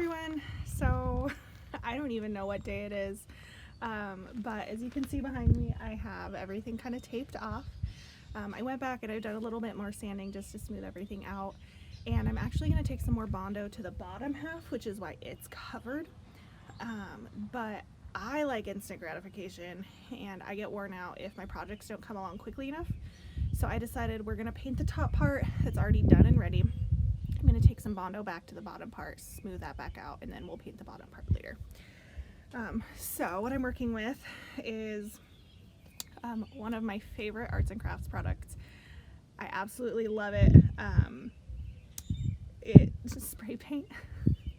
everyone. So I don't even know what day it is, but as you can see behind me, I have everything kind of taped off. I went back and I've done a little bit more sanding just to smooth everything out, and I'm actually going to take some more Bondo to the bottom half, which is why it's covered. But I like instant gratification, and I get worn out if my projects don't come along quickly enough. So I decided we're going to paint the top part that's already done and ready. I'm going to take some Bondo back to the bottom part, smooth that back out, and then we'll paint the bottom part later. So what I'm working with is one of my favorite arts and crafts products. I absolutely love it. It's spray paint.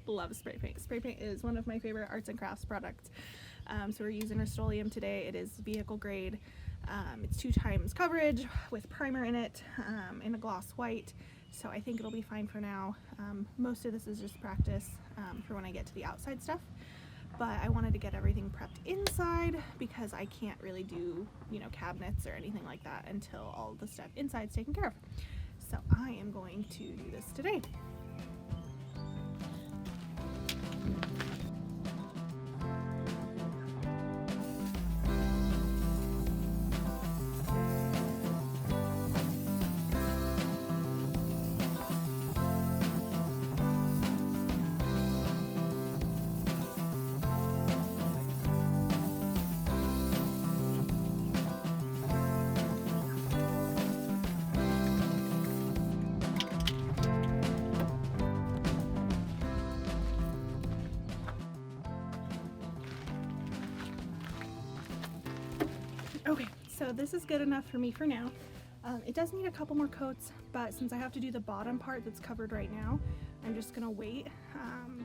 Love spray paint. Spray paint is one of my favorite arts and crafts products. So we're using Rust-Oleum today. It is vehicle grade. It's 2 times coverage with primer in it, in a gloss white. So I think it'll be fine for now. Most of this is just practice for when I get to the outside stuff. But I wanted to get everything prepped inside because I can't really do, cabinets or anything like that until all the stuff inside's taken care of. So I am going to do this today. Okay, so this is good enough for me for now. It does need a couple more coats, but since I have to do the bottom part that's covered right now, I'm just gonna wait.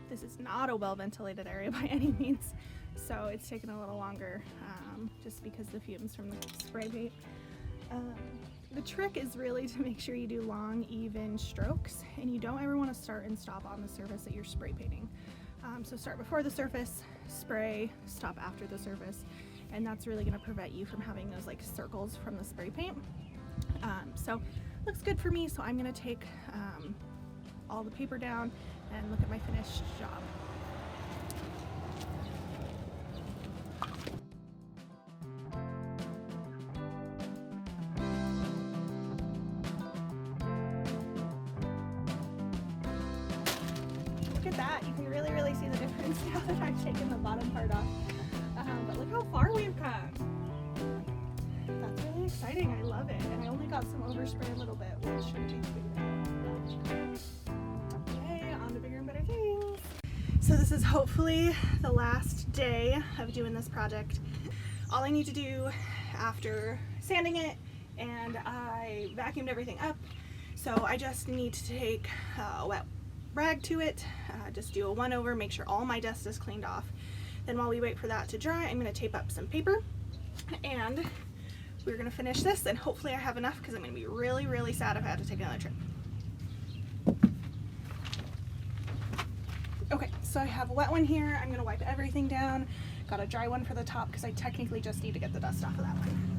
This is not a well-ventilated area by any means, so it's taken a little longer just because the fumes from the spray paint. The trick is really to make sure you do long, even strokes, and you don't ever want to start and stop on the surface that you're spray painting. So start before the surface, spray, stop after the surface, and that's really going to prevent you from having those like circles from the spray paint. So looks good for me, so I'm going to take all the paper down and look at my finished job. Look at that, you can really see the difference now that I've taken the bottom part off. But look how far we've come. That's really exciting. I love it. And I only got some overspray a little bit, which shouldn't be too bad. Okay, on to bigger and better things. So this is hopefully the last day of doing this project. All I need to do after sanding it, and I vacuumed everything up, so I just need to take a wet rag to it, just do a one over, make sure all my dust is cleaned off. Then while we wait for that to dry, I'm going to tape up some paper, and we're going to finish this, and hopefully I have enough because I'm going to be really sad if I have to take another trip. Okay, so I have a wet one here. I'm going to wipe everything down. Got a dry one for the top because I technically just need to get the dust off of that one.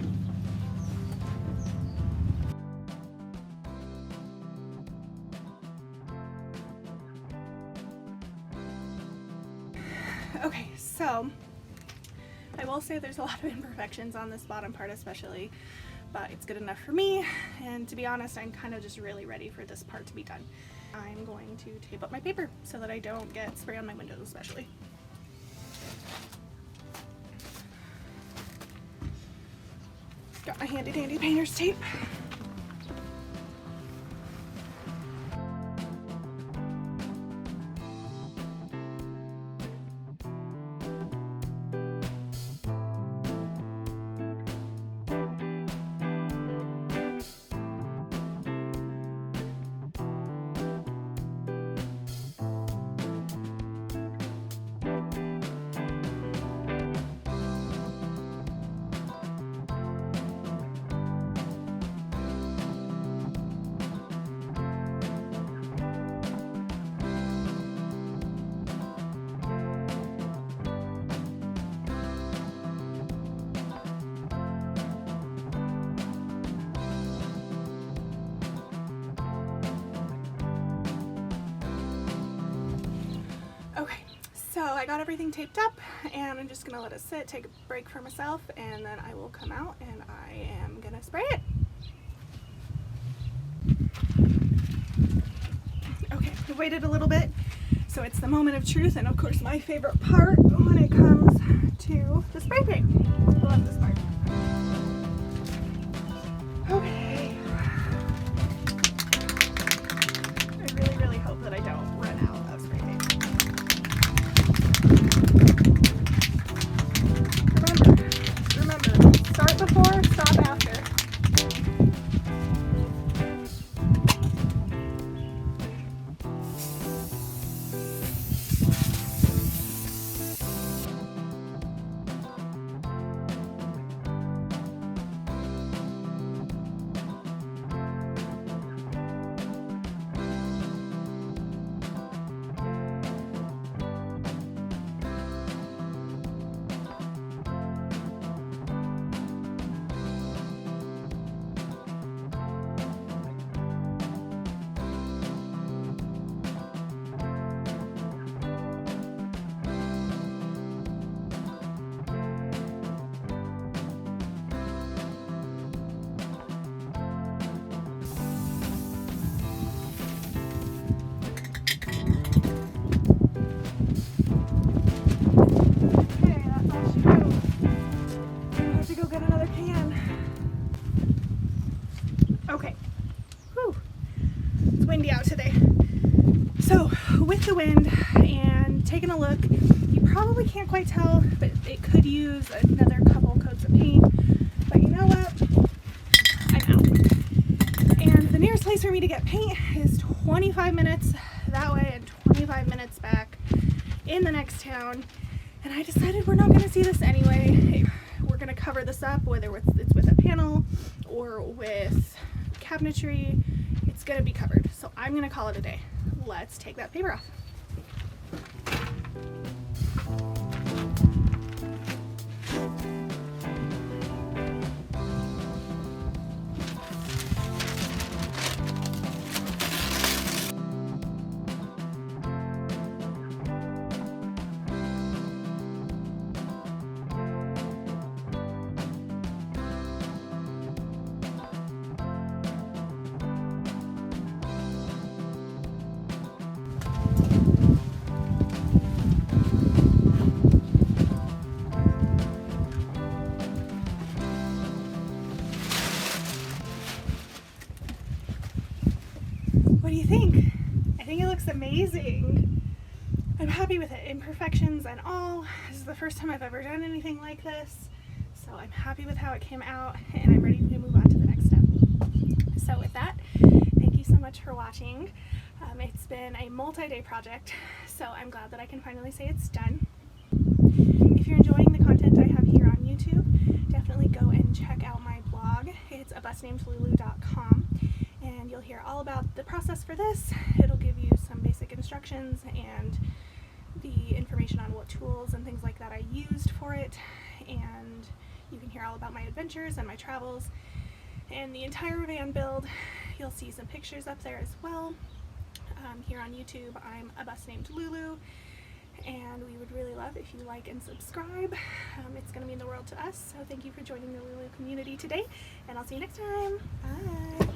Okay, so I will say there's a lot of imperfections on this bottom part especially, but it's good enough for me, and to be honest, I'm kind of just really ready for this part to be done. I'm going to tape up my paper so that I don't get spray on my windows especially. Got my handy dandy painter's tape. I got everything taped up and I'm just gonna let it sit, take a break for myself, and then I will come out and I am gonna spray it. Okay, I waited a little bit, so it's the moment of truth, and of course my favorite part when it comes to the spray paint. I love this part. Okay. I really hope that I don't run out of spray paint. Remember, start before, stop after. Okay, whew, it's windy out today. So with the wind and taking a look, you probably can't quite tell, but it could use another couple coats of paint. But you know what? I'm out. And the nearest place for me to get paint is 25 minutes that way and 25 minutes back in the next town. And I decided we're not going to see this anyway. We're going to cover this up, whether it's with a panel or with cabinetry. It's going to be covered. So I'm going to call it a day. Let's take that paper off. What do you think? I think it looks amazing. I'm happy with it, imperfections and all. This is the first time I've ever done anything like this, so I'm happy with how it came out, and I'm ready to move on to the next step. So with that, thank you so much for watching. It's been a multi-day project, so I'm glad that I can finally say it's done. If you're enjoying the content I have here on YouTube, definitely go and check out my blog. It's abusnamedlulu.com, and you'll hear all about the process for this. It'll give you some basic instructions and the information on what tools and things like that I used for it, and you can hear all about my adventures and my travels and the entire van build. You'll see some pictures up there as well. Here on YouTube, I'm a bus named Lulu, and we would really love if you like and subscribe. It's going to mean the world to us, so thank you for joining the Lulu community today, and I'll see you next time. Bye!